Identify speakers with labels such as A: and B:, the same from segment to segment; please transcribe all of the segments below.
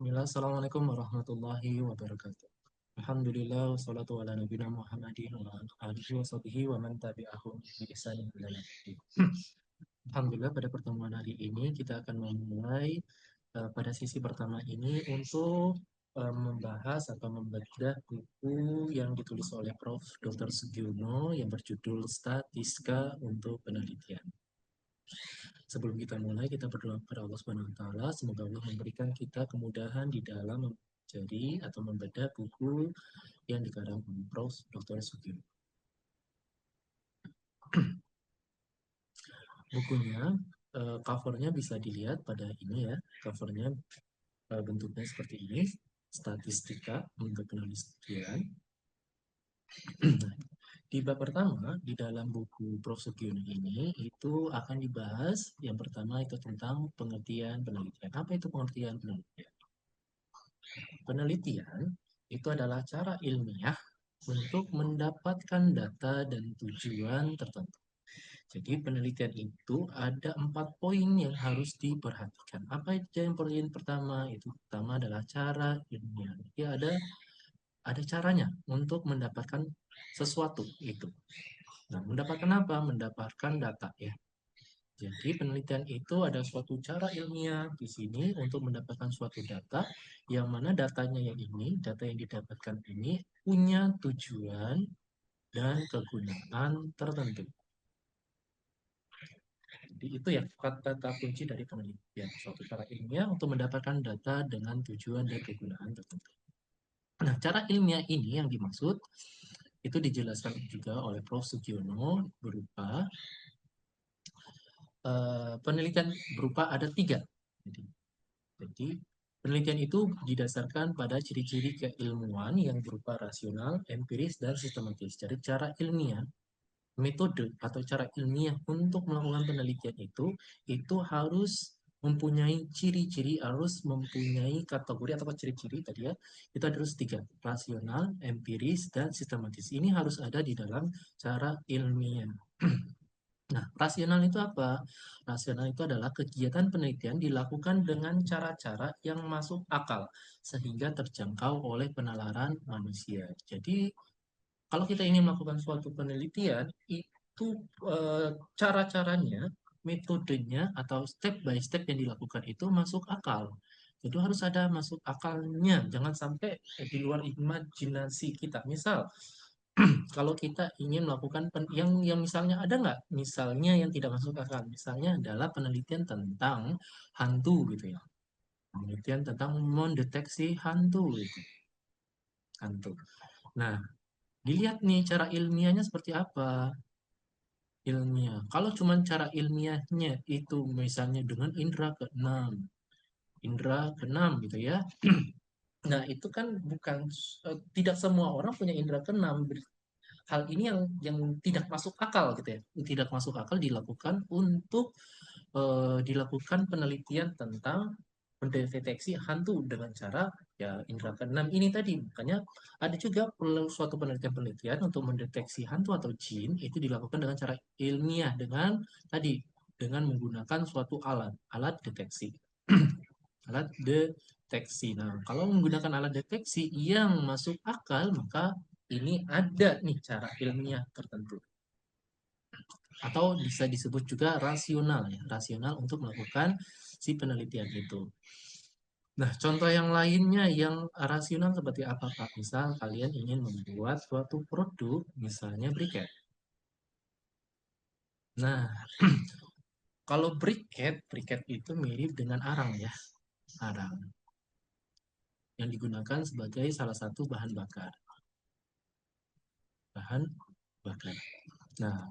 A: Bismillah, Assalamualaikum warahmatullahi wabarakatuh. Alhamdulillah, wassalatu ala nabiyina Muhammadin wa ala alihi wa sahbihi wa man tabi'ahum bi ihsanin ila yaumil din. Alhamdulillah, pada pertemuan hari ini kita akan memulai pada sisi pertama ini untuk membahas atau membedah buku yang ditulis oleh Prof. Dr. Sugiono yang berjudul Statistika untuk Penelitian. Sebelum kita mulai, kita berdoa kepada Allah Subhanahu wa taala, semoga Allah memberikan kita kemudahan di dalam mempelajari atau membedah buku yang dikarang oleh Prof. Dr. Sugiono. Bukunya, covernya bisa dilihat pada ini ya, covernya bentuknya seperti ini, statistika untuk penelitian. Di bab pertama, di dalam buku Prof. Sugiono ini, itu akan dibahas, yang pertama itu tentang pengertian penelitian. Apa itu pengertian penelitian? Penelitian itu adalah cara ilmiah untuk mendapatkan data dan tujuan tertentu. Jadi penelitian itu ada 4 poin yang harus diperhatikan. Apa itu yang poin pertama? Itu pertama adalah cara ilmiah. Jadi ada caranya untuk mendapatkan sesuatu itu. Nah, mendapatkan apa? Mendapatkan data ya. Jadi penelitian itu ada suatu cara ilmiah di sini untuk mendapatkan suatu data, yang mana datanya data yang didapatkan ini punya tujuan dan kegunaan tertentu. Jadi itu ya kata kunci dari penelitian, suatu cara ilmiah untuk mendapatkan data dengan tujuan dan kegunaan tertentu. Nah, cara ilmiah ini yang dimaksud itu dijelaskan juga oleh Prof. Sugiono berupa penelitian berupa ada 3. Jadi penelitian itu didasarkan pada ciri-ciri keilmuan yang berupa rasional, empiris, dan sistematis. Jadi cara ilmiah, metode atau cara ilmiah untuk melakukan penelitian itu harus mempunyai ciri-ciri, harus mempunyai kategori atau ciri-ciri tadi ya. Itu ada harus 3, rasional, empiris, dan sistematis. Ini harus ada di dalam cara ilmiah. Nah, rasional itu apa? Rasional itu adalah kegiatan penelitian dilakukan dengan cara-cara yang masuk akal sehingga terjangkau oleh penalaran manusia. Jadi, kalau kita ingin melakukan suatu penelitian, itu cara-caranya, metodenya, atau step by step yang dilakukan itu masuk akal. Jadi harus ada masuk akalnya, jangan sampai di luar imajinasi kita. Misal, kalau kita ingin melakukan yang misalnya ada nggak misalnya yang tidak masuk akal, misalnya adalah penelitian tentang hantu gitu ya, penelitian tentang mendeteksi hantu gitu, hantu. Nah, dilihat nih cara ilmiahnya seperti apa. Ilmiah, kalau cuma cara ilmiahnya itu misalnya dengan indera keenam gitu ya. Nah, itu kan bukan, tidak semua orang punya indera keenam. Hal ini yang tidak masuk akal gitu ya, tidak masuk akal dilakukan untuk dilakukan penelitian tentang mendeteksi hantu dengan cara ya indera keenam ini tadi. Makanya ada juga suatu penelitian-penelitian untuk mendeteksi hantu atau jin itu dilakukan dengan cara ilmiah dengan tadi, dengan menggunakan suatu alat deteksi. Alat deteksi. Nah, kalau menggunakan alat deteksi yang masuk akal, maka ini ada nih cara ilmiah tertentu. Atau bisa disebut juga rasional ya, rasional untuk melakukan si penelitian itu. Nah, contoh yang lainnya yang rasional seperti apa, Pak? Misal kalian ingin membuat suatu produk, misalnya briket. Nah, kalau briket itu mirip dengan arang ya, arang yang digunakan sebagai salah satu bahan bakar. Bahan bakar. Nah,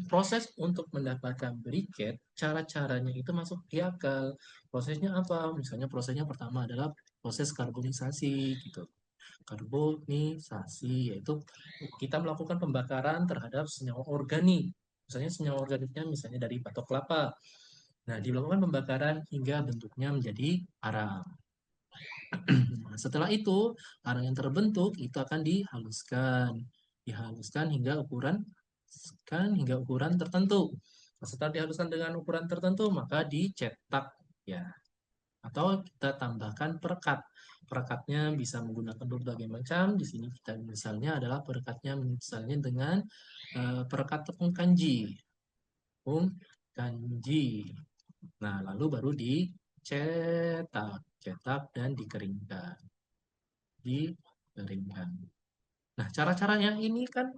A: proses untuk mendapatkan briket, cara-caranya itu masuk di akal. Prosesnya apa? Misalnya prosesnya pertama adalah proses karbonisasi gitu. Karbonisasi yaitu kita melakukan pembakaran terhadap senyawa organik. Misalnya senyawa organiknya misalnya dari batok kelapa. Nah, dilakukan pembakaran hingga bentuknya menjadi arang. Nah, setelah itu, arang yang terbentuk itu akan dihaluskan hingga ukuran tertentu. Nah, setelah dihaluskan dengan ukuran tertentu, maka dicetak ya. Atau kita tambahkan perekat. Perekatnya bisa menggunakan berbagai macam. Di sini kita misalnya adalah perekatnya misalnya dengan perekat tepung kanji. Tepung kanji. Nah, lalu baru dicetak, cetak dan dikeringkan. Dikeringkan. Nah, cara-caranya ini kan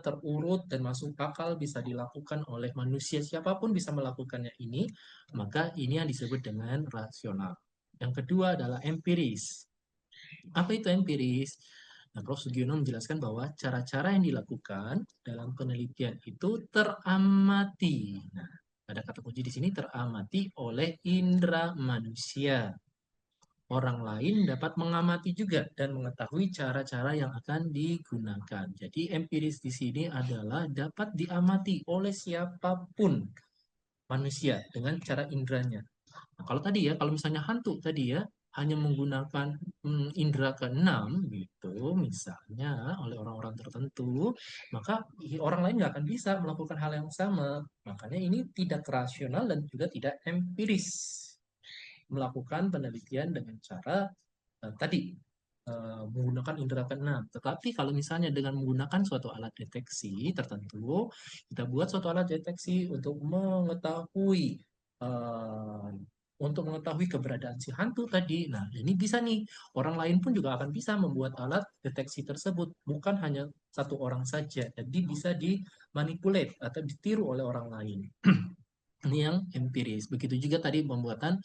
A: terurut dan masuk akal bisa dilakukan oleh manusia siapapun bisa melakukannya ini, maka ini yang disebut dengan rasional. Yang kedua adalah empiris. Apa itu empiris? Nah, Prof. Sugiono menjelaskan bahwa cara-cara yang dilakukan dalam penelitian itu teramati. Nah, ada kata kunci di sini teramati oleh indera manusia. Orang lain dapat mengamati juga dan mengetahui cara-cara yang akan digunakan. Jadi empiris di sini adalah dapat diamati oleh siapapun manusia dengan cara inderanya. Nah, kalau tadi ya, kalau misalnya hantu tadi ya, hanya menggunakan indera keenam gitu, misalnya oleh orang-orang tertentu, maka orang lain nggak akan bisa melakukan hal yang sama. Makanya ini tidak rasional dan juga tidak empiris. Melakukan penelitian dengan cara tadi menggunakan indera keenam. Tetapi kalau misalnya dengan menggunakan suatu alat deteksi tertentu, kita buat suatu alat deteksi uh, untuk mengetahui keberadaan si hantu tadi. Nah, ini bisa nih. Orang lain pun juga akan bisa membuat alat deteksi tersebut, bukan hanya satu orang saja. Jadi bisa dimanipulate atau ditiru oleh orang lain. Ini yang empiris. Begitu juga tadi pembuatan,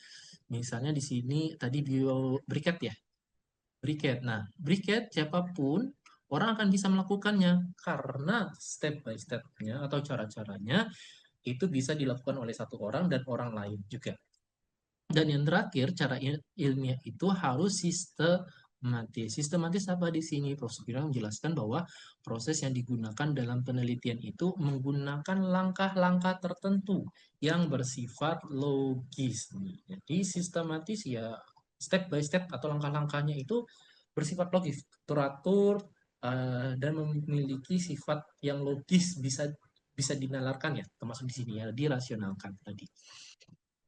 A: misalnya di sini tadi bio briket ya. Briket. Nah, briket siapapun orang akan bisa melakukannya karena step by step-nya atau cara-caranya itu bisa dilakukan oleh satu orang dan orang lain juga. Dan yang terakhir, cara ilmiah itu harus sistematis. Sistematis apa di sini? Prof. Supiran menjelaskan bahwa proses yang digunakan dalam penelitian itu menggunakan langkah-langkah tertentu yang bersifat logis. Jadi sistematis ya step by step atau langkah-langkahnya itu bersifat logis, teratur, dan memiliki sifat yang logis bisa bisa dinalarkan ya, termasuk di sini ya, dirasionalkan tadi.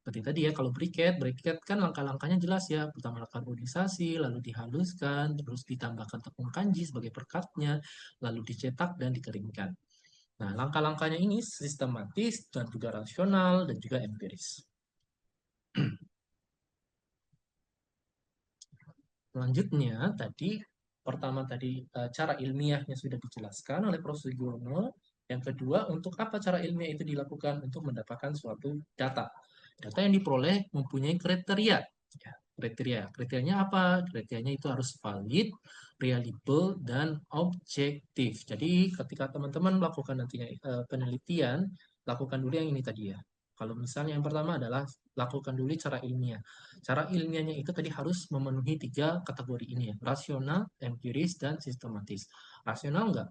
A: Seperti tadi ya, kalau briket kan langkah-langkahnya jelas ya. Pertama karbonisasi, lalu dihaluskan, terus ditambahkan tepung kanji sebagai perkatnya, lalu dicetak dan dikeringkan. Nah, langkah-langkahnya ini sistematis dan juga rasional dan juga empiris. Selanjutnya, pertama tadi cara ilmiahnya sudah dijelaskan oleh Prof. Sugiono. Yang kedua, untuk apa cara ilmiah itu dilakukan? Untuk mendapatkan suatu data. Data yang diperoleh mempunyai kriteria. Ya, kriterianya apa? Kriterianya itu harus valid, reliable, dan objektif. Jadi ketika teman-teman melakukan nantinya penelitian, lakukan dulu yang ini tadi ya. Kalau misalnya yang pertama adalah lakukan dulu cara ilmiah. Cara ilmiahnya itu tadi harus memenuhi tiga kategori ini ya, rasional, empiris, dan sistematis. Rasional nggak?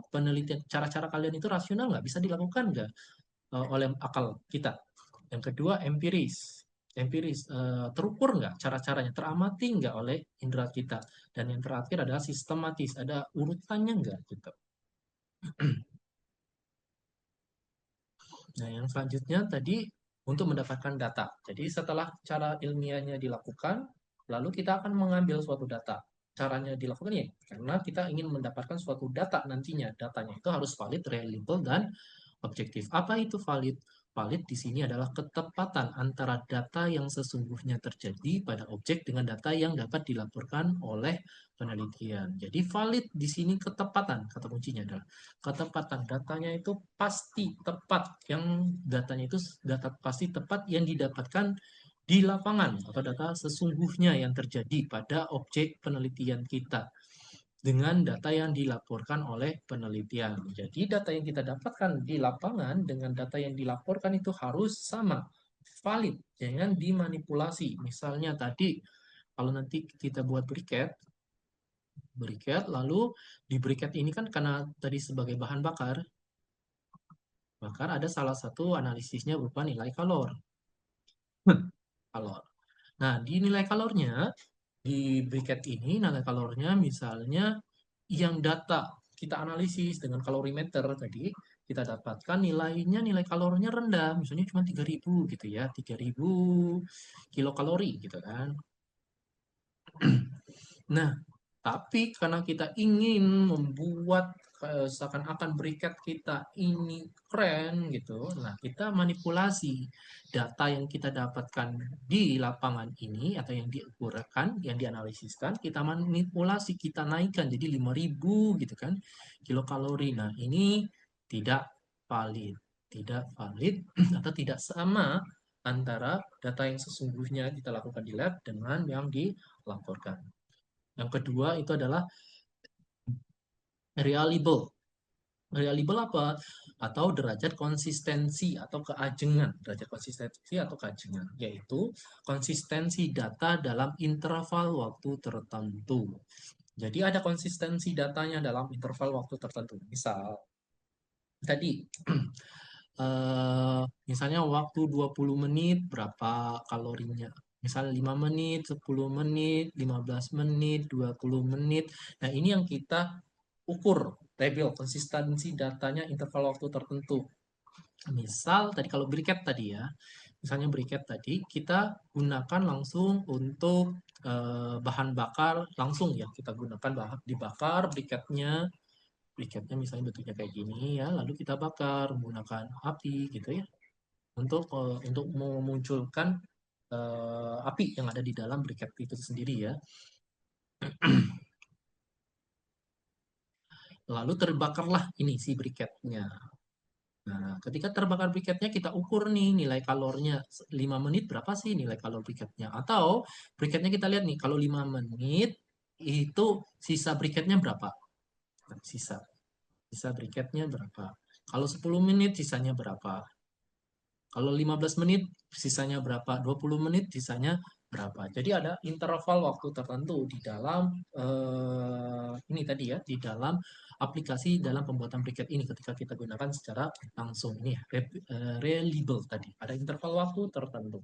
A: Penelitian cara-cara kalian itu rasional nggak? Bisa dilakukan nggak oleh akal kita? Yang kedua empiris. Empiris terukur nggak cara-caranya, teramati nggak oleh indera kita? Dan yang terakhir adalah sistematis, ada urutannya nggak gitu. Nah, yang selanjutnya tadi untuk mendapatkan data. Jadi setelah cara ilmiahnya dilakukan, lalu kita akan mengambil suatu data. Caranya dilakukan ya, karena kita ingin mendapatkan suatu data nantinya. Datanya itu harus valid, reliable, dan objektif. Apa itu valid? Valid di sini adalah ketepatan antara data yang sesungguhnya terjadi pada objek dengan data yang dapat dilaporkan oleh penelitian. Jadi valid di sini ketepatan, kata kuncinya adalah ketepatan datanya itu pasti tepat, yang datanya itu data pasti tepat yang didapatkan di lapangan atau data sesungguhnya yang terjadi pada objek penelitian kita dengan data yang dilaporkan oleh penelitian. Jadi data yang kita dapatkan di lapangan dengan data yang dilaporkan itu harus sama, valid, jangan dimanipulasi. Misalnya tadi kalau nanti kita buat briket, lalu di briket ini kan karena tadi sebagai bahan bakar, bakar ada salah satu analisisnya berupa nilai kalor. Kalor. Nah, di nilai kalornya, di briket ini nilai kalornya misalnya yang data kita analisis dengan kalorimeter tadi, kita dapatkan nilai kalorinya rendah, misalnya cuma 3.000 gitu ya, 3.000 kilokalori gitu kan. Nah, tapi karena kita ingin membuat seakan-akan briket kita ini keren gitu, nah kita manipulasi data yang kita dapatkan di lapangan ini atau yang diukurkan, yang dianalisiskan, kita manipulasi, kita naikkan jadi 5.000 gitu kan kilokalori. Nah, ini tidak valid, tidak valid atau tidak sama antara data yang sesungguhnya kita lakukan di lab dengan yang dilaporkan. Yang kedua itu adalah reliable. Reliable apa? Atau derajat konsistensi atau keajengan. Derajat konsistensi atau keajengan, yaitu konsistensi data dalam interval waktu tertentu. Jadi ada konsistensi datanya dalam interval waktu tertentu. Misal, tadi misalnya waktu 20 menit berapa kalorinya. Misalnya 5 menit, 10 menit, 15 menit, 20 menit. Nah, ini yang kita ukur tabel konsistensi datanya interval waktu tertentu. Misal tadi kalau briket tadi ya, misalnya briket tadi kita gunakan langsung untuk bahan bakar langsung ya, kita gunakan bahan dibakar briketnya misalnya bentuknya kayak gini ya, lalu kita bakar menggunakan api gitu ya, untuk memunculkan api yang ada di dalam briket itu sendiri ya. Lalu terbakarlah ini si briketnya. Nah, ketika terbakar briketnya kita ukur nih nilai kalornya 5 menit berapa sih nilai kalor briketnya. Atau briketnya kita lihat nih kalau 5 menit itu sisa briketnya berapa? Nah, sisa briketnya berapa? Kalau 10 menit sisanya berapa? Kalau 15 menit sisanya berapa? 20 menit sisanya berapa? Jadi ada interval waktu tertentu di dalam ini tadi ya, di dalam aplikasi dalam pembuatan briket ini ketika kita gunakan secara langsung ini ya, reliable tadi. Ada interval waktu tertentu.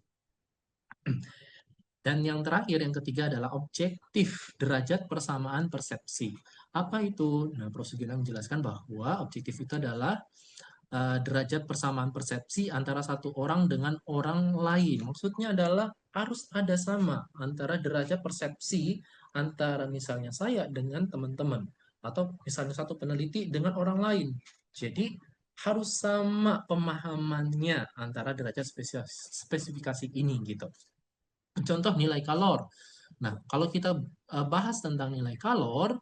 A: Dan yang terakhir, yang ketiga adalah objektif derajat persamaan persepsi. Apa itu? Nah, Prof. Sugilang menjelaskan bahwa objektif itu adalah derajat persamaan persepsi antara satu orang dengan orang lain. Maksudnya adalah harus ada sama antara derajat persepsi antara misalnya saya dengan teman-teman atau misalnya satu peneliti dengan orang lain. Jadi harus sama pemahamannya antara derajat spesifikasi ini gitu. Contoh nilai kalor. Nah, kalau kita bahas tentang nilai kalor,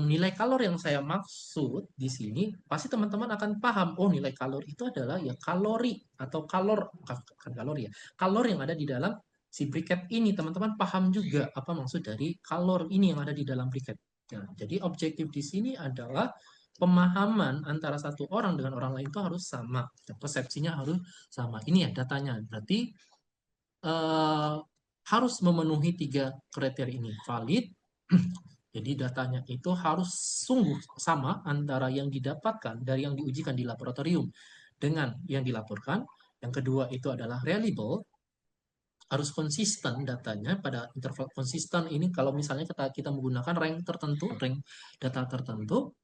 A: nilai kalor yang saya maksud di sini pasti teman-teman akan paham. Oh, nilai kalor itu adalah ya kalori atau bukan kalori ya. Kalor yang ada di dalam si briket ini. Teman-teman paham juga apa maksud dari kalor ini yang ada di dalam briket. Nah, jadi objektif di sini adalah pemahaman antara satu orang dengan orang lain itu harus sama. Persepsinya harus sama. Ini ya datanya. Berarti eh, harus memenuhi tiga kriteria ini. Valid, jadi datanya itu harus sungguh sama antara yang didapatkan dari yang diujikan di laboratorium dengan yang dilaporkan. Yang kedua itu adalah reliable, harus konsisten datanya pada interval konsisten ini kalau misalnya kita menggunakan rank data tertentu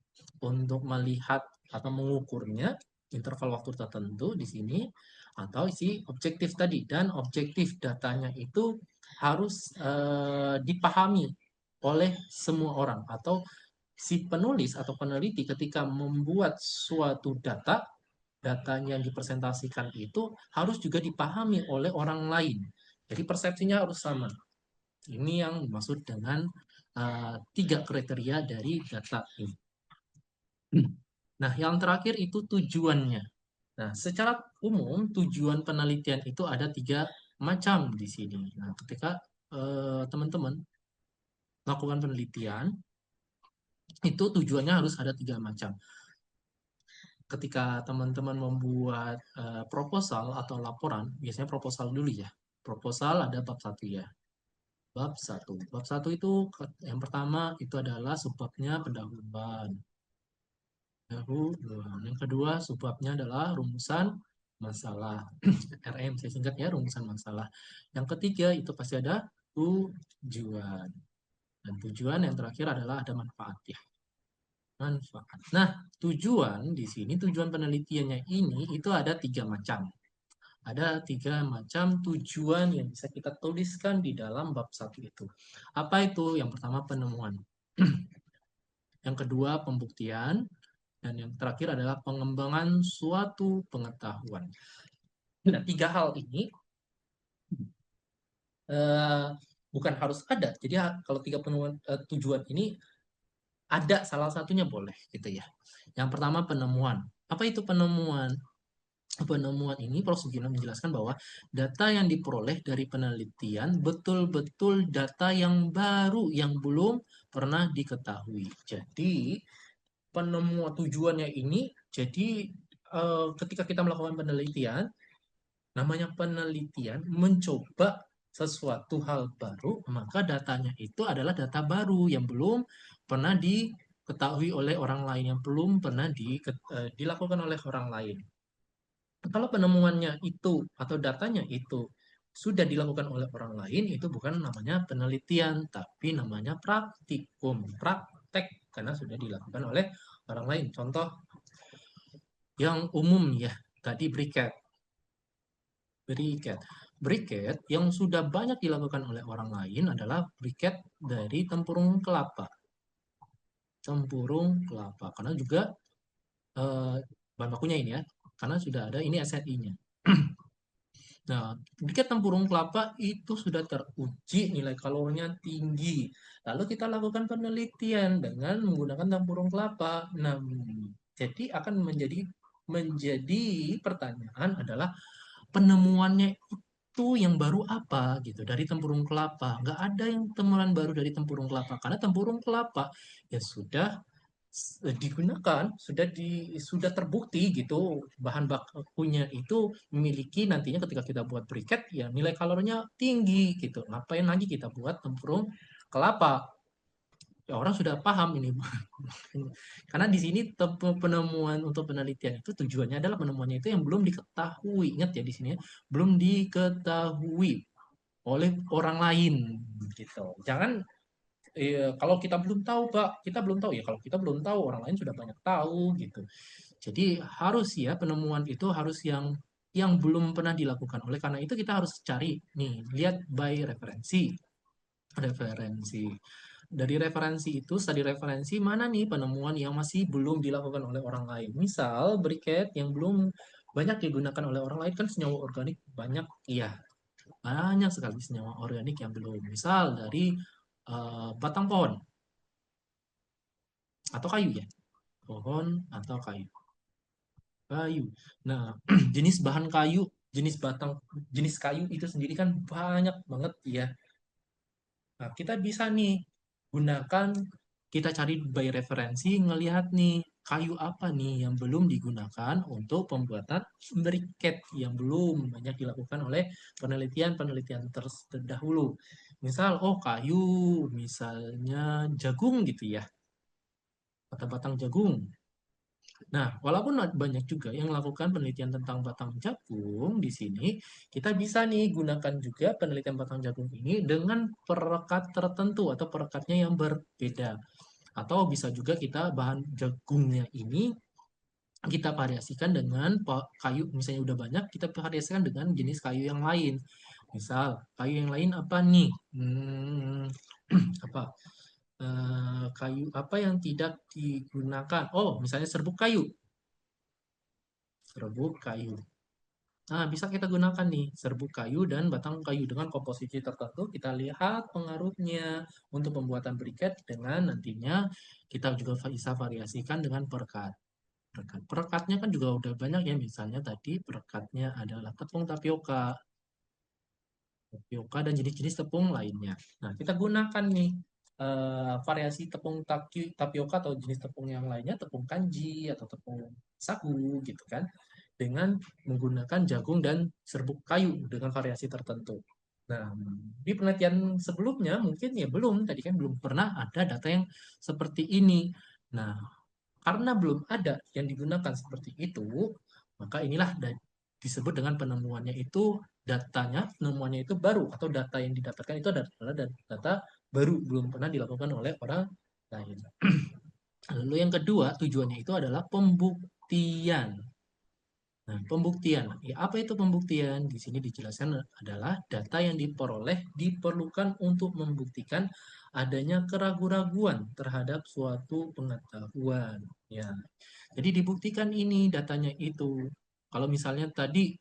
A: untuk melihat atau mengukurnya interval waktu tertentu di sini atau isi objektif tadi dan objektif datanya itu harus dipahami oleh semua orang atau si penulis atau peneliti ketika membuat suatu datanya yang dipresentasikan itu harus juga dipahami oleh orang lain. Jadi persepsinya harus sama. Ini yang dimaksud dengan tiga kriteria dari data ini. Nah, yang terakhir itu tujuannya. Nah, secara umum tujuan penelitian itu ada tiga macam di sini. Nah, ketika teman-teman melakukan penelitian, itu tujuannya harus ada tiga macam. Ketika teman-teman membuat proposal atau laporan, biasanya proposal dulu ya. Proposal ada bab satu ya. Bab satu. Bab satu itu yang pertama itu adalah subbabnya pendahuluan. Yang kedua subbabnya adalah rumusan masalah. RM saya singkat ya, rumusan masalah. Yang ketiga itu pasti ada tujuan. Dan tujuan yang terakhir adalah ada manfaat ya. manfaat. Nah, tujuan di sini, tujuan penelitiannya ini itu ada 3 macam. Ada 3 macam tujuan yang bisa kita tuliskan di dalam bab 1 itu. Apa itu? Yang pertama penemuan. Yang kedua pembuktian. Dan yang terakhir adalah pengembangan suatu pengetahuan. Nah, 3 hal ini eh, bukan harus ada. Jadi kalau 3 tujuan ini ada salah satunya boleh gitu ya. Yang pertama penemuan. Apa itu penemuan? Penemuan ini Prof. Sugino menjelaskan bahwa data yang diperoleh dari penelitian betul-betul data yang baru yang belum pernah diketahui. Jadi penemuan tujuannya ini jadi ketika kita melakukan penelitian, namanya penelitian mencoba sesuatu hal baru, maka datanya itu adalah data baru yang belum pernah diketahui oleh orang lain, yang belum pernah dilakukan oleh orang lain. Kalau penemuannya itu atau datanya itu sudah dilakukan oleh orang lain, itu bukan namanya penelitian, tapi namanya praktikum, praktek, karena sudah dilakukan oleh orang lain. Contoh yang umum ya, tadi briket. Briket. Briket yang sudah banyak dilakukan oleh orang lain adalah briket dari tempurung kelapa. Tempurung kelapa. Karena juga eh, bahan bakunya ini ya, karena sudah ada ini SNI-nya. Nah, briket tempurung kelapa itu sudah teruji nilai kalorinya tinggi. Lalu kita lakukan penelitian dengan menggunakan tempurung kelapa. Nah, jadi akan menjadi pertanyaan adalah penemuannya itu yang baru apa gitu dari tempurung kelapa. Nggak ada yang temuan baru dari tempurung kelapa karena tempurung kelapa ya sudah digunakan, sudah terbukti gitu bahan bakunya itu memiliki nantinya ketika kita buat briket ya nilai kalorinya tinggi gitu. Ngapain lagi kita buat tempurung kelapa? Ya orang sudah paham ini. Karena di sini penemuan untuk penelitian itu tujuannya adalah penemuannya itu yang belum diketahui. Ingat ya di sini ya, belum diketahui oleh orang lain gitu. Jangan kalau kita belum tahu, Pak, kita belum tahu ya. Kalau kita belum tahu, orang lain sudah banyak tahu gitu. Jadi harus ya penemuan itu harus yang belum pernah dilakukan. Oleh karena itu kita harus cari nih, lihat by referensi. Referensi. Dari referensi itu, studi referensi mana nih penemuan yang masih belum dilakukan oleh orang lain. Misal, briket yang belum banyak digunakan oleh orang lain kan senyawa organik banyak, iya, banyak sekali senyawa organik yang belum. Misal dari batang pohon atau kayu ya, pohon atau kayu. Kayu. Nah, jenis bahan kayu, jenis batang, jenis kayu itu sendiri kan banyak banget ya. Nah, kita bisa nih gunakan, kita cari by referensi, ngelihat nih kayu apa nih yang belum digunakan untuk pembuatan briket yang belum banyak dilakukan oleh penelitian-penelitian terdahulu. Misal, oh kayu, misalnya jagung gitu ya, batang-batang jagung. Nah, walaupun banyak juga yang melakukan penelitian tentang batang jagung di sini, kita bisa nih gunakan juga penelitian batang jagung ini dengan perekat tertentu atau perekatnya yang berbeda. Atau bisa juga kita bahan jagungnya ini kita variasikan dengan kayu, misalnya udah banyak, kita variasikan dengan jenis kayu yang lain. Misal, kayu yang lain apa nih? Apa? Kayu apa yang tidak digunakan? Oh, misalnya serbuk kayu. Serbuk kayu. Nah, bisa kita gunakan nih serbuk kayu dan batang kayu dengan komposisi tertentu. Kita lihat pengaruhnya untuk pembuatan briket dengan nantinya kita juga bisa variasikan dengan perekat. Perekatnya kan juga udah banyak ya, misalnya tadi perekatnya adalah tepung tapioka, tapioka dan jenis-jenis tepung lainnya. Nah, kita gunakan nih variasi tepung tapioka atau jenis tepung yang lainnya, tepung kanji atau tepung sagu gitu kan, dengan menggunakan jagung dan serbuk kayu dengan variasi tertentu. Nah, di penelitian sebelumnya mungkin ya belum, tadi kan belum pernah ada data yang seperti ini. Nah, karena belum ada yang digunakan seperti itu, maka inilah disebut dengan penemuannya itu datanya, penemuannya itu baru atau data yang didapatkan itu adalah data baru belum pernah dilakukan oleh orang lain. Lalu yang kedua, tujuannya itu adalah pembuktian. Nah, pembuktian. Ya, apa itu pembuktian? Di sini dijelaskan adalah data yang diperoleh diperlukan untuk membuktikan adanya keraguan-raguan terhadap suatu pengetahuan. Ya, jadi dibuktikan ini datanya itu. Kalau misalnya tadi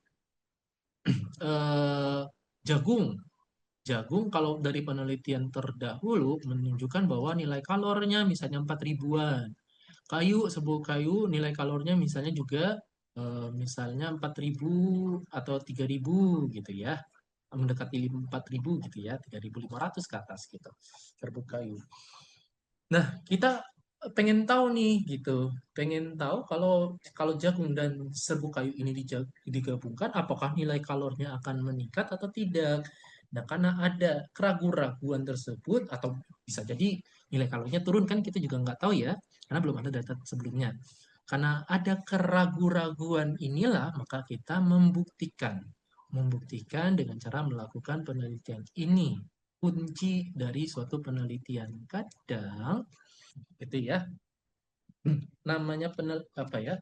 A: eh, jagung, jagung kalau dari penelitian terdahulu menunjukkan bahwa nilai kalornya misalnya 4 ribuan. Sebuah kayu nilai kalornya misalnya juga misalnya 4.000 atau 3.000 gitu ya. Mendekati 4.000 gitu ya, 3.500 ke atas gitu. Serbuk kayu. Nah, kita pengen tahu nih gitu. Pengen tahu kalau kalau jagung dan serbuk kayu ini digabungkan apakah nilai kalornya akan meningkat atau tidak. Nah, karena ada keraguan-raguan tersebut atau bisa jadi nilai kalorinya turun kan kita juga nggak tahu ya, karena belum ada data sebelumnya. Karena ada keraguan-raguan inilah maka kita membuktikan. Membuktikan dengan cara melakukan penelitian ini. Kunci dari suatu penelitian. Kadang itu ya namanya apa ya?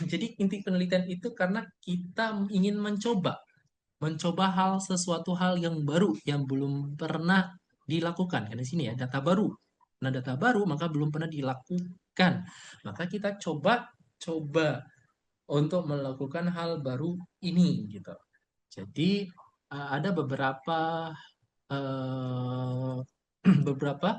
A: Jadi inti penelitian itu karena kita ingin mencoba sesuatu hal yang baru yang belum pernah dilakukan. Karena di sini ya data baru. Nah, data baru maka belum pernah dilakukan. Maka kita coba untuk melakukan hal baru ini gitu. Jadi ada eh, beberapa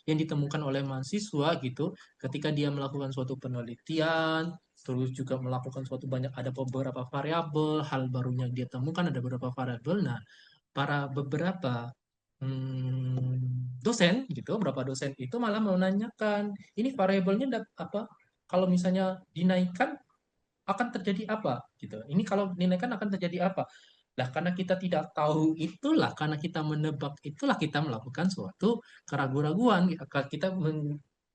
A: yang ditemukan oleh mahasiswa gitu ketika dia melakukan suatu penelitian terus juga melakukan suatu banyak ada beberapa variabel hal barunya dia temukan ada beberapa variabel. Nah, para beberapa dosen gitu, beberapa dosen itu malah menanyakan ini variabelnya apa, kalau misalnya dinaikkan akan terjadi apa gitu. Ini kalau dinaikkan akan terjadi apa? Lah karena kita tidak tahu itulah, karena kita menebak itulah kita melakukan suatu keraguan-raguan.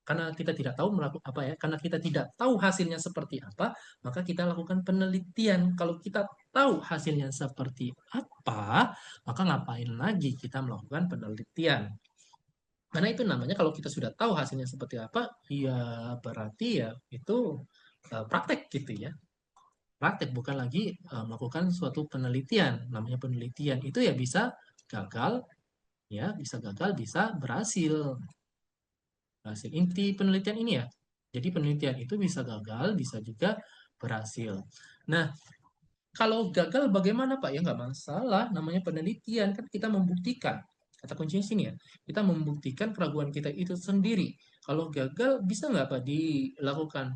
A: Karena kita tidak tahu melakukan apa ya, karena kita tidak tahu hasilnya seperti apa, maka kita lakukan penelitian. Kalau kita tahu hasilnya seperti apa, maka ngapain lagi kita melakukan penelitian? Karena itu namanya kalau kita sudah tahu hasilnya seperti apa, ya berarti ya itu praktek gitu ya, praktek bukan lagi melakukan suatu penelitian. Namanya penelitian itu ya gagal, bisa gagal, bisa berhasil. Berhasil. Inti penelitian ini ya. Jadi penelitian itu bisa gagal, bisa juga berhasil. Nah, kalau gagal bagaimana Pak? Ya nggak masalah, namanya penelitian kan kita membuktikan. Kata kuncinya sini ya, kita membuktikan keraguan kita itu sendiri. Kalau gagal bisa nggak Pak dilakukan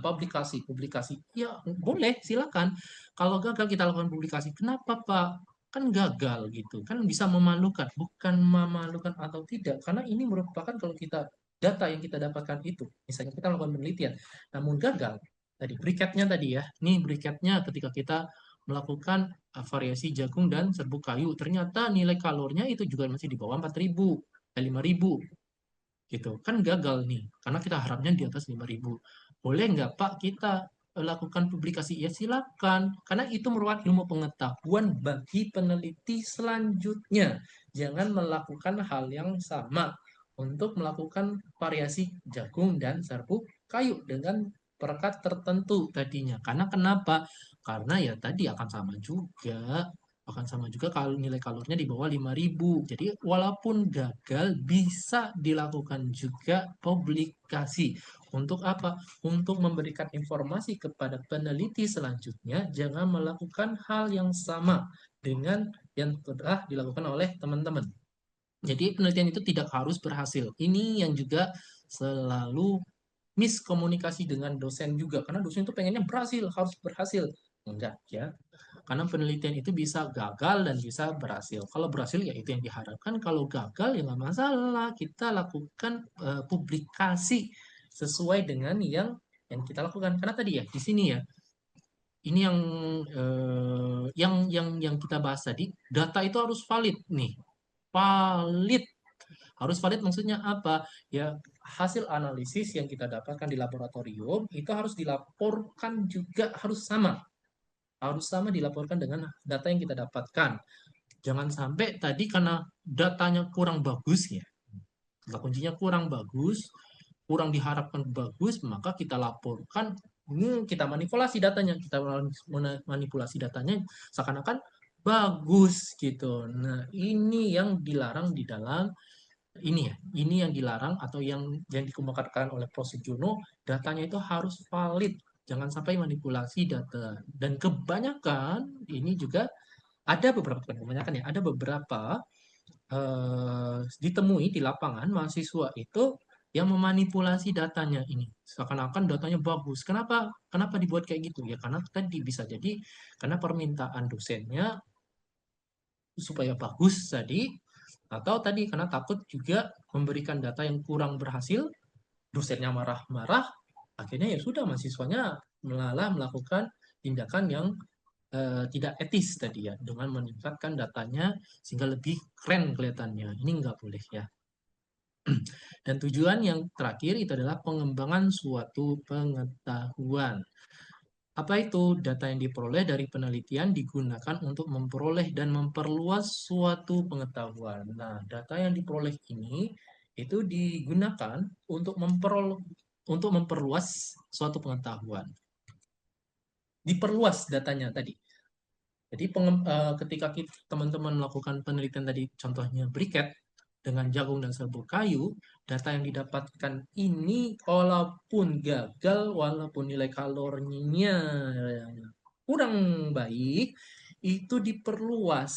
A: publikasi? Publikasi, ya boleh, silakan. Kalau gagal kita lakukan publikasi. Kenapa Pak? Kan gagal gitu, kan bisa memalukan. Bukan memalukan atau tidak, karena ini merupakan kalau kita data yang kita dapatkan itu, misalnya kita lakukan penelitian, namun gagal, tadi briketnya tadi ya. Nih briketnya ketika kita melakukan variasi jagung dan serbuk kayu, ternyata nilai kalornya itu juga masih di bawah 4.000, 5.000 gitu. Kan gagal nih, karena kita harapnya di atas 5.000. Boleh nggak Pak kita lakukan publikasi? Ya silakan, karena itu merupakan ilmu pengetahuan bagi peneliti selanjutnya. Jangan melakukan hal yang sama untuk melakukan variasi jagung dan serbuk kayu dengan perekat tertentu tadinya. Karena kenapa? Karena ya tadi akan sama juga kalau nilai kalornya di bawah 5.000. Jadi walaupun gagal bisa dilakukan juga publikasi. Untuk apa? Untuk memberikan informasi kepada peneliti selanjutnya jangan melakukan hal yang sama dengan yang telah dilakukan oleh teman-teman. Jadi penelitian itu tidak harus berhasil. Ini yang juga selalu miskomunikasi dengan dosen juga. Karena dosen itu pengennya berhasil, harus berhasil. Enggak ya. Karena penelitian itu bisa gagal dan bisa berhasil. Kalau berhasil ya itu yang diharapkan. Kalau gagal ya nggak masalah. Kita lakukan publikasi sesuai dengan yang kita lakukan. Karena tadi ya di sini ya, ini yang kita bahas tadi, data itu harus valid nih. Valid. Harus valid maksudnya apa? Ya, hasil analisis yang kita dapatkan di laboratorium itu harus dilaporkan juga harus sama. Harus sama dilaporkan dengan data yang kita dapatkan. Jangan sampai tadi karena datanya kurang bagus ya. Kata kuncinya kurang bagus, kurang diharapkan bagus, maka kita laporkan, kita manipulasi datanya, manipulasi datanya seakan-akan bagus gitu. Nah, ini yang dilarang di dalam ini ya, ini yang dilarang atau yang dikemukakan oleh Prof. Sujono, datanya itu harus valid, jangan sampai manipulasi data. Dan kebanyakan ini juga ada beberapa, bukan kebanyakan ya, ada beberapa ditemui di lapangan mahasiswa itu yang memanipulasi datanya ini. Seakan-akan datanya bagus. Kenapa dibuat kayak gitu? Ya karena tadi bisa jadi karena permintaan dosennya supaya bagus tadi, atau tadi karena takut juga memberikan data yang kurang berhasil, dosennya marah-marah, akhirnya ya sudah mahasiswanya malah melakukan tindakan yang tidak etis tadi ya, dengan meningkatkan datanya sehingga lebih keren kelihatannya. Ini nggak boleh ya. Dan tujuan yang terakhir itu adalah pengembangan suatu pengetahuan. Apa itu? Data yang diperoleh dari penelitian digunakan untuk memperoleh dan memperluas suatu pengetahuan. Nah, data yang diperoleh ini itu digunakan untuk memperluas suatu pengetahuan. Diperluas datanya tadi. Jadi ketika teman-teman melakukan penelitian tadi, contohnya briket dengan jagung dan serbuk kayu, data yang didapatkan ini walaupun gagal, walaupun nilai kalorinya kurang baik, itu diperluas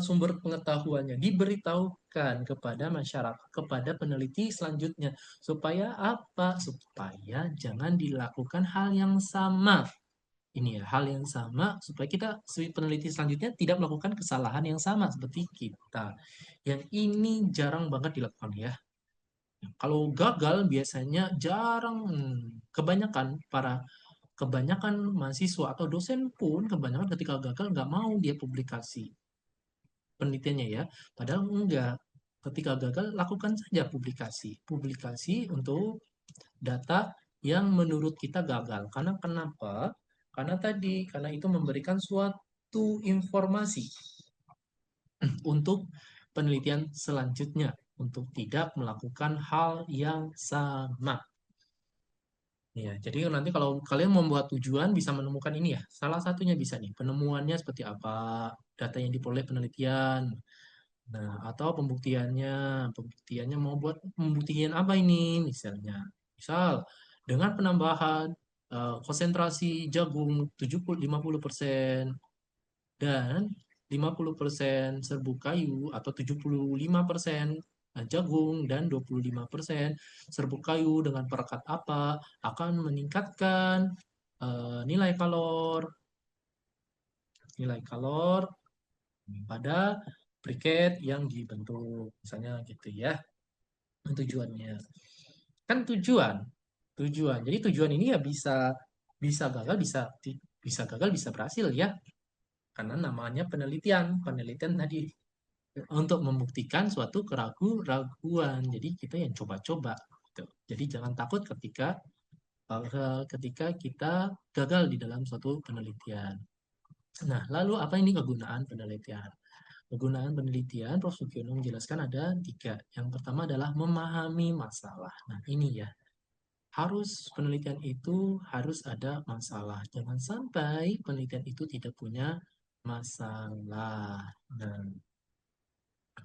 A: sumber pengetahuannya, diberitahukan kepada masyarakat, kepada peneliti selanjutnya. Supaya apa? Supaya jangan dilakukan hal yang sama. Ini ya, hal yang sama supaya kita peneliti selanjutnya tidak melakukan kesalahan yang sama seperti kita. Yang ini jarang banget dilakukan ya. Kalau gagal biasanya jarang, kebanyakan mahasiswa atau dosen pun kebanyakan ketika gagal nggak mau dia publikasi penelitiannya ya. Padahal enggak. Ketika gagal lakukan saja publikasi. Publikasi untuk data yang menurut kita gagal. Karena kenapa? Karena itu memberikan suatu informasi untuk penelitian selanjutnya, untuk tidak melakukan hal yang sama. Ya, jadi nanti kalau kalian membuat tujuan bisa menemukan ini ya. Salah satunya bisa nih, penemuannya seperti apa, data yang diperoleh penelitian. Nah, atau pembuktiannya mau buat pembuktian apa ini misalnya. Misal dengan penambahan konsentrasi jagung 50% dan 50% serbuk kayu atau 75% jagung dan 25% serbuk kayu dengan perekat apa akan meningkatkan nilai kalor pada briket yang dibentuk misalnya gitu ya. Tujuannya kan tujuan jadi tujuan ini ya bisa bisa gagal bisa gagal bisa berhasil ya, karena namanya penelitian tadi untuk membuktikan suatu keraguan, jadi kita yang coba-coba gitu. Jadi jangan takut ketika kita gagal di dalam suatu penelitian. Nah, lalu apa ini kegunaan penelitian? Kegunaan penelitian, Prof. Sugiono menjelaskan ada 3. Yang pertama adalah memahami masalah. Nah, ini ya, penelitian itu harus ada masalah. Jangan sampai penelitian itu tidak punya masalah. Nah,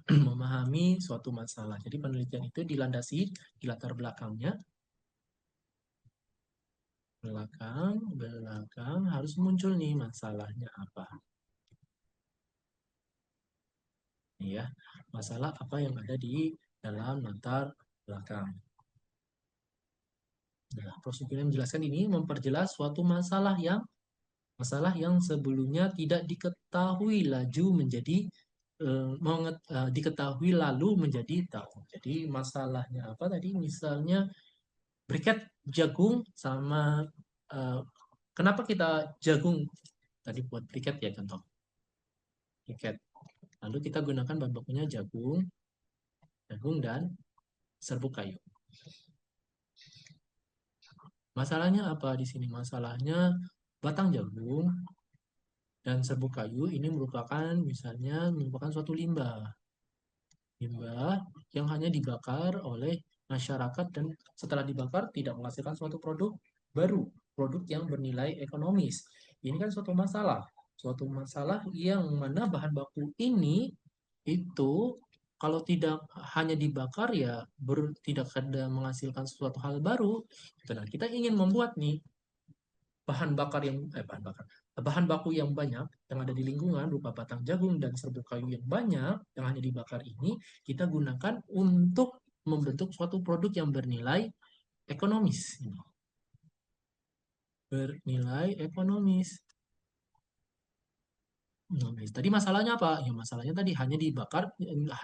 A: memahami suatu masalah. Jadi penelitian itu dilandasi di latar belakangnya. Belakang harus muncul nih masalahnya apa. Ya, masalah apa yang ada di dalam latar belakang. Nah, prosedur yang menjelaskan ini memperjelas suatu masalah yang sebelumnya tidak diketahui diketahui lalu menjadi tahu. Jadi masalahnya apa tadi? Misalnya briket jagung sama eh, kenapa kita jagung tadi buat briket ya contoh briket. Lalu kita gunakan bahan bakunya jagung dan serbuk kayu. Masalahnya apa di sini? Masalahnya batang jagung dan serbuk kayu ini merupakan suatu limbah yang hanya dibakar oleh masyarakat dan setelah dibakar tidak menghasilkan suatu produk baru, produk yang bernilai ekonomis. Ini kan suatu masalah yang mana bahan baku ini itu kalau tidak hanya dibakar ya tidak ada menghasilkan suatu hal baru. Nah, kita ingin membuat nih bahan baku yang banyak yang ada di lingkungan berupa batang jagung dan serbuk kayu yang banyak yang hanya dibakar ini kita gunakan untuk membentuk suatu produk yang bernilai ekonomis. Bernilai ekonomis. Tadi masalahnya apa? Ya masalahnya tadi hanya dibakar,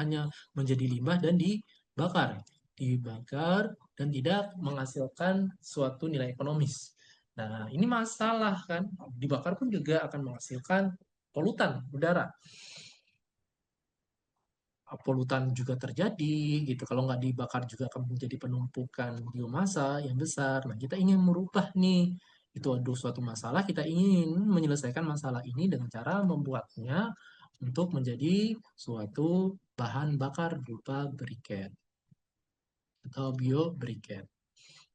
A: hanya menjadi limbah dan dibakar. Dibakar dan tidak menghasilkan suatu nilai ekonomis. Nah, ini masalah kan. Dibakar pun juga akan menghasilkan polutan udara. Polutan juga terjadi gitu. Kalau nggak dibakar juga akan menjadi penumpukan biomasa yang besar. Nah, kita ingin merubah nih. Itu ada suatu masalah, kita ingin menyelesaikan masalah ini dengan cara membuatnya untuk menjadi suatu bahan bakar berupa briket atau biobriket.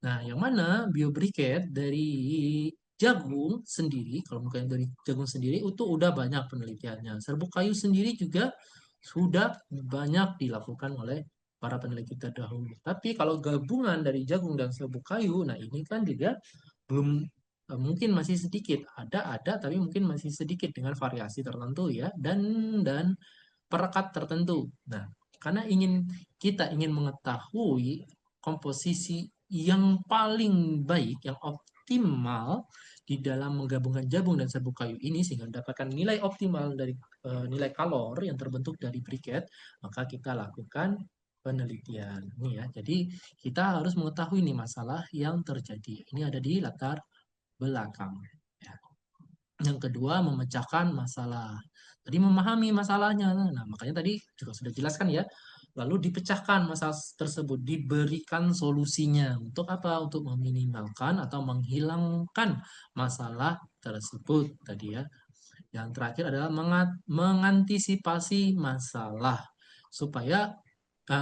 A: Nah, yang mana biobriket dari jagung sendiri, kalau bukan dari jagung sendiri, itu udah banyak penelitiannya. Serbuk kayu sendiri juga sudah banyak dilakukan oleh para peneliti terdahulu. Tapi kalau gabungan dari jagung dan serbuk kayu, nah ini kan juga belum mungkin masih sedikit. Ada, tapi mungkin masih sedikit dengan variasi tertentu ya dan perekat tertentu. Nah, karena kita ingin mengetahui komposisi yang paling baik, yang optimal di dalam menggabungkan jagung dan serbuk kayu ini sehingga mendapatkan nilai optimal dari nilai kalor yang terbentuk dari briket, maka kita lakukan penelitian. Ini ya. Jadi kita harus mengetahui nih masalah yang terjadi. Ini ada di latar belakang. Ya. Yang kedua, memecahkan masalah. Tadi memahami masalahnya. Nah, makanya tadi juga sudah jelaskan ya. Lalu dipecahkan masalah tersebut, diberikan solusinya. Untuk apa? Untuk meminimalkan atau menghilangkan masalah tersebut tadi ya. Yang terakhir adalah mengantisipasi masalah supaya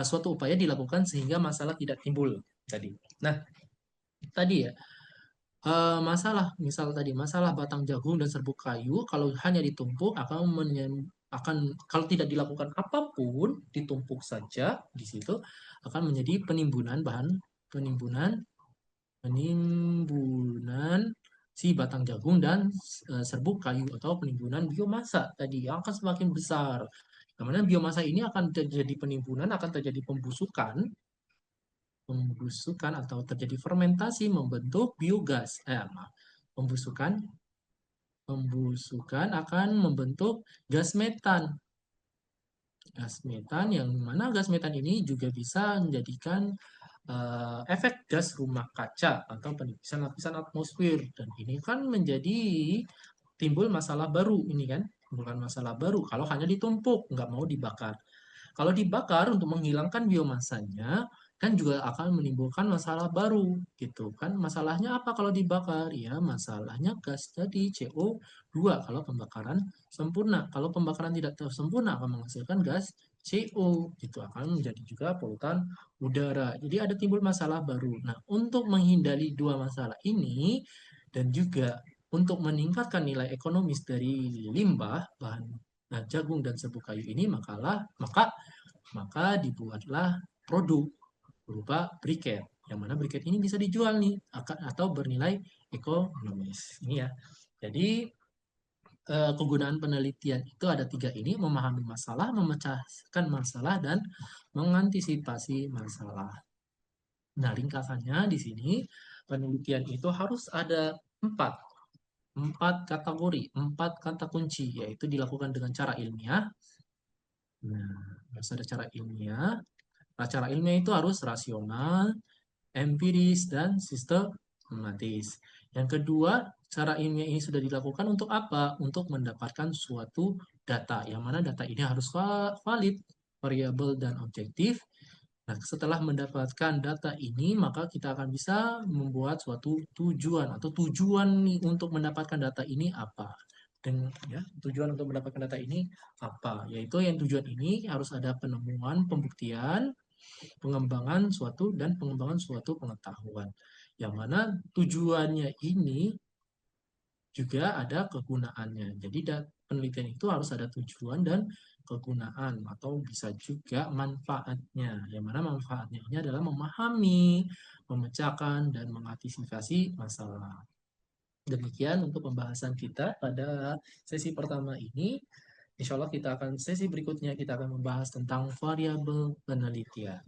A: suatu upaya dilakukan sehingga masalah tidak timbul tadi. Nah, tadi ya misal tadi masalah batang jagung dan serbuk kayu kalau hanya ditumpuk akan kalau tidak dilakukan apapun ditumpuk saja di situ akan menjadi penimbunan penimbunan si batang jagung dan serbuk kayu atau penimbunan biomasa tadi yang akan semakin besar. Kemudian biomasa ini akan terjadi penimbunan, akan terjadi pembusukan atau terjadi fermentasi membentuk biogas. Maaf, pembusukan pembusukan akan membentuk gas metan. Gas metan yang mana gas metan ini juga bisa menjadikan efek gas rumah kaca atau penipisan lapisan atmosfer dan ini kan menjadi timbul masalah baru ini kan bukan masalah baru kalau hanya ditumpuk nggak mau dibakar. Kalau dibakar untuk menghilangkan biomasanya kan juga akan menimbulkan masalah baru gitu kan. Masalahnya apa kalau dibakar? Ya, masalahnya gas tadi CO2 kalau pembakaran sempurna. Kalau pembakaran tidak sempurna akan menghasilkan gas CO gitu akan menjadi juga polutan udara. Jadi ada timbul masalah baru. Nah, untuk menghindari dua masalah ini dan juga untuk meningkatkan nilai ekonomis dari limbah bahan jagung dan serbuk kayu ini maka dibuatlah produk berupa briket yang mana briket ini bisa dijual nih atau bernilai ekonomis ini ya. Jadi kegunaan penelitian itu ada tiga ini: memahami masalah, memecahkan masalah, dan mengantisipasi masalah. Nah, ringkasannya di sini penelitian itu harus ada empat empat kategori, empat kata kunci, yaitu dilakukan dengan cara ilmiah. Nah, harus ada cara ilmiah. Nah, cara ilmiah itu harus rasional, empiris, dan sistematis. Yang kedua, cara ilmiah ini sudah dilakukan untuk apa? Untuk mendapatkan suatu data, yang mana data ini harus valid, variabel, dan objektif. Nah, setelah mendapatkan data ini, maka kita akan bisa membuat suatu tujuan atau tujuan nih untuk mendapatkan data ini apa. Dan ya, tujuan untuk mendapatkan data ini apa? Yaitu yang tujuan ini harus ada penemuan, pembuktian, pengembangan suatu dan pengembangan suatu pengetahuan. Yang mana tujuannya ini juga ada kegunaannya. Jadi penelitian itu harus ada tujuan dan kegunaan atau bisa juga manfaatnya. Yang mana manfaatnya ini adalah memahami, memecahkan, dan mengantisipasi masalah. Demikian untuk pembahasan kita pada sesi pertama ini. Insya Allah kita akan sesi berikutnya kita akan membahas tentang variabel penelitian.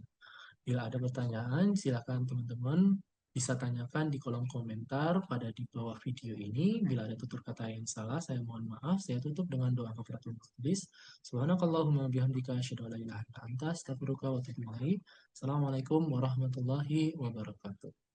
A: Bila ada pertanyaan, silakan teman-teman bisa tanyakan di kolom komentar pada di bawah video ini. Bila ada tutur kata yang salah, saya mohon maaf. Saya tutup dengan doa kafaratul majlis. Subhanakallahumma bihamdika asyhadu an la ilaha illa anta astaghfiruka wa atubu ilaik. Assalamualaikum warahmatullahi wabarakatuh.